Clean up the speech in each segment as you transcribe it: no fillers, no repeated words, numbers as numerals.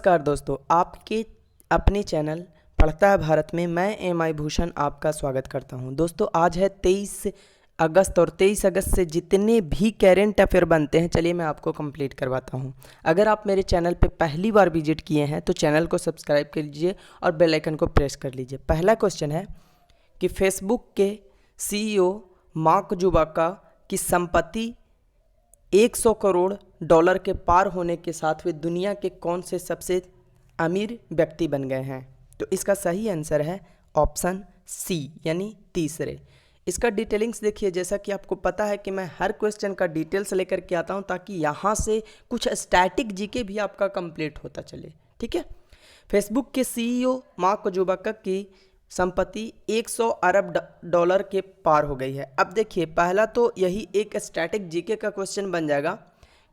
नमस्कार दोस्तों, आपके अपने चैनल पढ़ता है भारत में मैं एम.आई. भूषण आपका स्वागत करता हूं। दोस्तों आज है 23 अगस्त और 23 अगस्त से जितने भी करेंट अफेयर बनते हैं, चलिए मैं आपको कंप्लीट करवाता हूं। अगर आप मेरे चैनल पे पहली बार विजिट किए हैं तो चैनल को सब्सक्राइब कर लीजिए और बेल आइकन को प्रेस कर लीजिए। पहला क्वेश्चन है कि फेसबुक के CEO मार्क जुकरबर्ग की संपत्ति 100 करोड़ डॉलर के पार होने के साथ वे दुनिया के कौन से सबसे अमीर व्यक्ति बन गए हैं? तो इसका सही आंसर है ऑप्शन सी यानी तीसरे। इसका डिटेलिंग्स देखिए, जैसा कि आपको पता है कि मैं हर क्वेश्चन का डिटेल्स लेकर के आता हूं ताकि यहाँ से कुछ स्टैटिक जीके भी आपका कंप्लीट होता चले। ठीक है, फेसबुक के CEO मार्क जुकरबर्ग की संपत्ति 100 अरब डॉलर के पार हो गई है। अब देखिए, पहला तो यही एक स्टैटिक जीके का क्वेश्चन बन जाएगा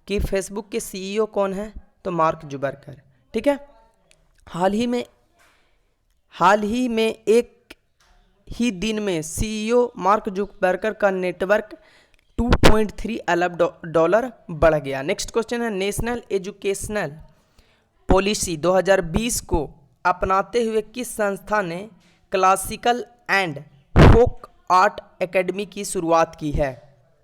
कि फेसबुक के CEO कौन है, तो मार्क जुकरबर्ग। ठीक है, हाल ही में एक ही दिन में CEO मार्क जुकरबर्ग का नेटवर्क 2.3 अरब डॉलर बढ़ गया। नेक्स्ट क्वेश्चन है, नेशनल एजुकेशनल पॉलिसी 2020 को अपनाते हुए किस संस्था ने classical and folk art academy की शुरुआत की है?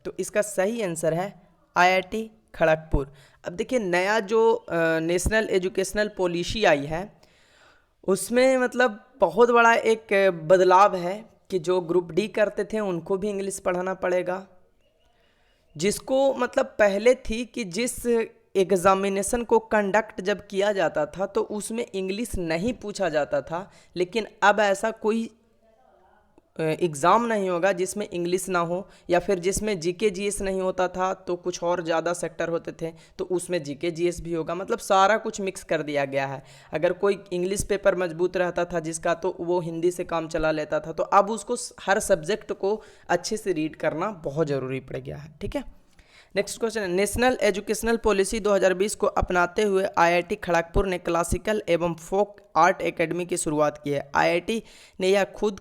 तो इसका सही आंसर है IIT खड़गपुर। अब देखिए, नया जो नेशनल एजुकेशनल पॉलिसी आई है उसमें मतलब बहुत बड़ा एक बदलाव है कि जो ग्रुप डी करते थे उनको भी इंग्लिश पढ़ाना पड़ेगा, जिसको मतलब पहले थी कि जिस एग्जामिनेशन को कंडक्ट जब किया जाता था तो उसमें इंग्लिश नहीं पूछा जाता था, लेकिन अब ऐसा कोई एग्ज़ाम नहीं होगा जिसमें इंग्लिश ना हो, या फिर जिसमें जीके जीएस नहीं होता था तो कुछ और ज़्यादा सेक्टर होते थे तो उसमें जीके जीएस भी होगा। मतलब सारा कुछ मिक्स कर दिया गया है। अगर कोई इंग्लिश पेपर मजबूत रहता था जिसका, तो वो हिंदी से काम चला लेता था, तो अब उसको हर सब्जेक्ट को अच्छे से रीड करना बहुत ज़रूरी पड़ गया है। ठीक है, नेक्स्ट क्वेश्चन है, नेशनल एजुकेशनल पॉलिसी 2020 को अपनाते हुए IIT खड़गपुर ने क्लासिकल एवं फोक आर्ट एकेडमी की शुरुआत की है। IIT ने यह खुद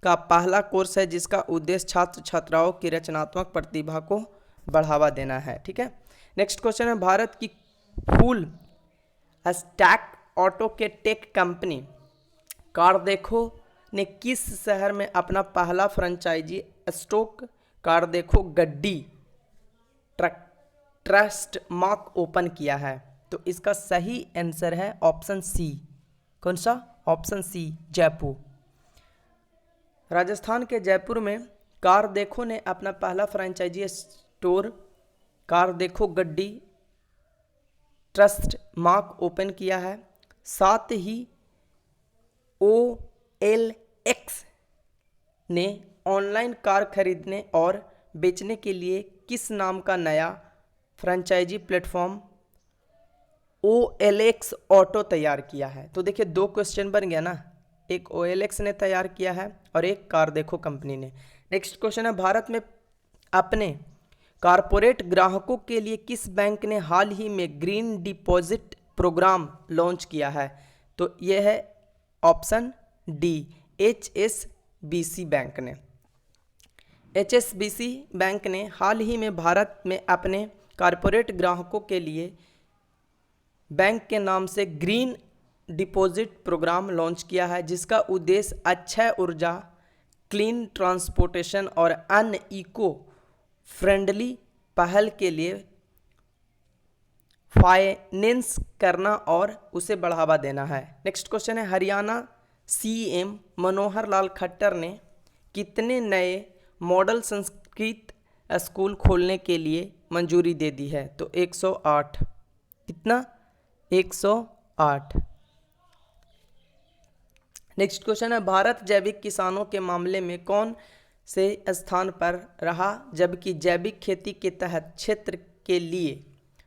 का पहला कोर्स है जिसका उद्देश्य छात्र छात्राओं की रचनात्मक प्रतिभा को बढ़ावा देना है। ठीक है, नेक्स्ट क्वेश्चन है, भारत की फुल स्टैक ऑटो के टेक कंपनी कार देखो ने किस शहर में अपना पहला फ्रेंचाइजी स्टोक कार देखो गड्डी ट्रस्ट मार्क ओपन किया है? तो इसका सही आंसर है ऑप्शन सी। कौन सा? Option C, Jaipur. राजस्थान के जयपुर में कार देखो ने अपना पहला फ्रेंचाइजी स्टोर कार देखो गड्डी ट्रस्ट मार्क ओपन किया है। साथ ही OLX ने ऑनलाइन कार खरीदने और बेचने के लिए किस नाम का नया फ्रेंचाइजी प्लेटफॉर्म OLX ऑटो तैयार किया है? तो देखिए, दो क्वेश्चन बन गया ना, एक OLX ने तैयार किया है और एक कार देखो कंपनी ने। नेक्स्ट क्वेश्चन है, भारत में अपने कारपोरेट ग्राहकों के लिए किस बैंक ने हाल ही में ग्रीन डिपॉजिट प्रोग्राम लॉन्च किया है? तो यह है ऑप्शन डी, HSBC बैंक ने। HSBC बैंक ने हाल ही में भारत में अपने कारपोरेट ग्राहकों के लिए बैंक के नाम से ग्रीन डिपॉजिट प्रोग्राम लॉन्च किया है, जिसका उद्देश्य अक्षय ऊर्जा, क्लीन ट्रांसपोर्टेशन और अन्य इको फ्रेंडली पहल के लिए फाइनेंस करना और उसे बढ़ावा देना है। नेक्स्ट क्वेश्चन है, हरियाणा CM मनोहर लाल खट्टर ने कितने नए मॉडल संस्कृत स्कूल खोलने के लिए मंजूरी दे दी है? तो 108। कितना? 108। नेक्स्ट क्वेश्चन है, भारत जैविक किसानों के मामले में कौन से स्थान पर रहा, जबकि जैविक खेती के तहत क्षेत्र के लिए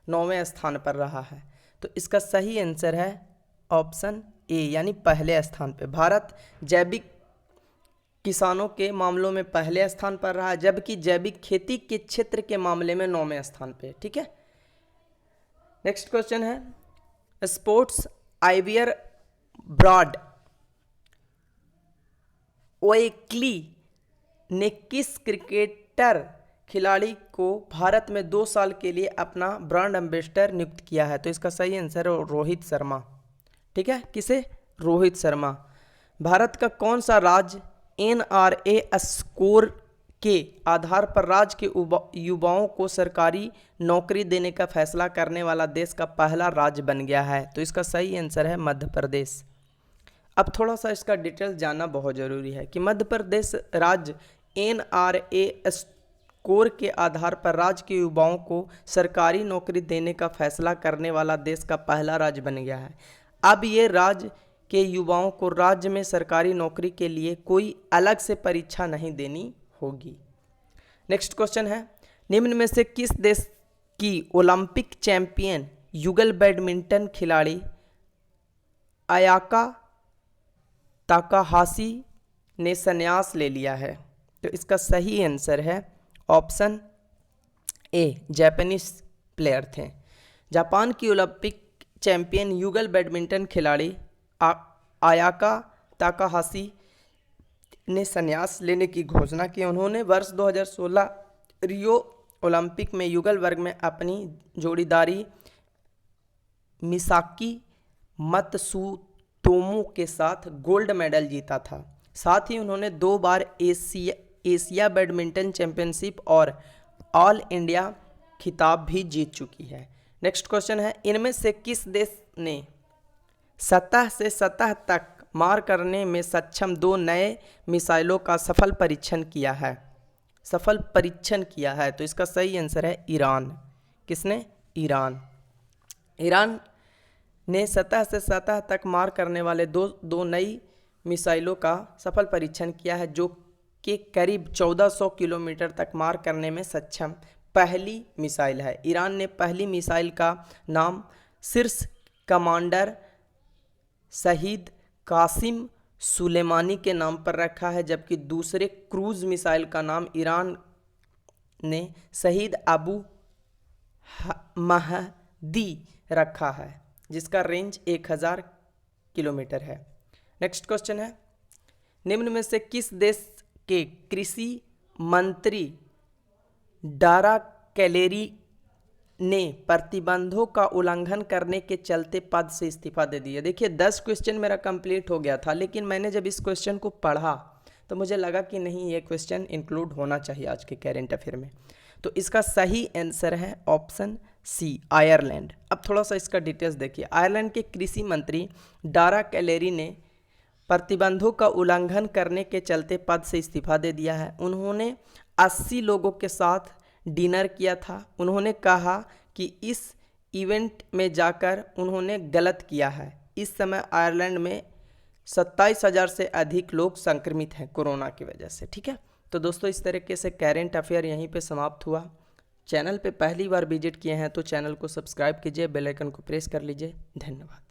9वें स्थान पर रहा है? तो इसका सही आंसर है ऑप्शन ए यानी पहले स्थान पे। भारत जैविक किसानों के मामलों में पहले स्थान पर रहा, जबकि जैविक खेती के क्षेत्र के मामले में 9वें स्थान पे। ठीक है, नेक्स्ट क्वेश्चन है, स्पोर्ट्स आइवियर ब्रॉड ओएक्ली ने किस क्रिकेटर खिलाड़ी को भारत में 2 साल के लिए अपना ब्रांड एम्बेसडर नियुक्त किया है? तो इसका सही आंसर है रोहित शर्मा। ठीक है, किसे? रोहित शर्मा। भारत का कौन सा राज्य NRA स्कोर के आधार पर राज्य के युवाओं को सरकारी नौकरी देने का फैसला करने वाला देश का पहला राज्य बन गया है? तो इसका सही आंसर है मध्य प्रदेश। अब थोड़ा सा इसका डिटेल जानना बहुत ज़रूरी है कि मध्य प्रदेश राज्य NRA स्कोर के आधार पर राज्य के युवाओं को सरकारी नौकरी देने का फैसला करने वाला देश का पहला राज्य बन गया है। अब ये राज्य के युवाओं को राज्य में सरकारी नौकरी के लिए कोई अलग से परीक्षा नहीं देनी होगी। नेक्स्ट क्वेश्चन है, निम्न में से किस देश की ओलंपिक चैंपियन युगल बैडमिंटन खिलाड़ी अयाका ताकाहाशी ने संन्यास ले लिया है? तो इसका सही आंसर है ऑप्शन ए, जापानीज प्लेयर थे। जापान की ओलंपिक चैंपियन युगल बैडमिंटन खिलाड़ी अयाका ताकाहाशी ने संन्यास लेने की घोषणा की। उन्होंने वर्ष 2016 रियो ओलंपिक में युगल वर्ग में अपनी जोड़ीदारी मिसाकी मत्सुतोमो के साथ गोल्ड मेडल जीता था। साथ ही उन्होंने 2 बार एशिया बैडमिंटन चैंपियनशिप और ऑल इंडिया खिताब भी जीत चुकी है। नेक्स्ट क्वेश्चन है, इनमें से किस देश ने सतह से सतह तक मार करने में सक्षम 2 नए मिसाइलों का सफल परीक्षण किया है? सफल परीक्षण किया है, तो इसका सही आंसर है ईरान। किसने? ईरान। ईरान ने सतह से सतह तक मार करने वाले दो नई मिसाइलों का सफल परीक्षण किया है, जो कि करीब 1400 किलोमीटर तक मार करने में सक्षम पहली मिसाइल है। ईरान ने पहली मिसाइल का नाम शीर्ष कमांडर शहीद कासिम सुलेमानी के नाम पर रखा है, जबकि दूसरे क्रूज मिसाइल का नाम ईरान ने शहीद अबू महदी रखा है, जिसका रेंज 1000 किलोमीटर है। नेक्स्ट क्वेश्चन है, निम्न में से किस देश के कृषि मंत्री डारा कैलेरी ने प्रतिबंधों का उल्लंघन करने के चलते पद से इस्तीफा दे दिया? देखिए 10 क्वेश्चन मेरा कंप्लीट हो गया था, लेकिन मैंने जब इस क्वेश्चन को पढ़ा तो मुझे लगा कि नहीं, ये क्वेश्चन इंक्लूड होना चाहिए आज के करेंट अफेयर में। तो इसका सही आंसर है ऑप्शन सी, आयरलैंड। अब थोड़ा सा इसका डिटेल्स देखिए। आयरलैंड के कृषि मंत्री डारा कैलेरी ने प्रतिबंधों का उल्लंघन करने के चलते पद से इस्तीफा दे दिया है। उन्होंने 80 लोगों के साथ डिनर किया था। उन्होंने कहा कि इस इवेंट में जाकर उन्होंने गलत किया है। इस समय आयरलैंड में 27,000 से अधिक लोग संक्रमित हैं कोरोना की वजह से। ठीक है, तो दोस्तों इस तरीके से करेंट अफेयर यहीं पे समाप्त हुआ। चैनल पे पहली बार विजिट किए हैं तो चैनल को सब्सक्राइब कीजिए, बेल आइकन को प्रेस कर लीजिए। धन्यवाद।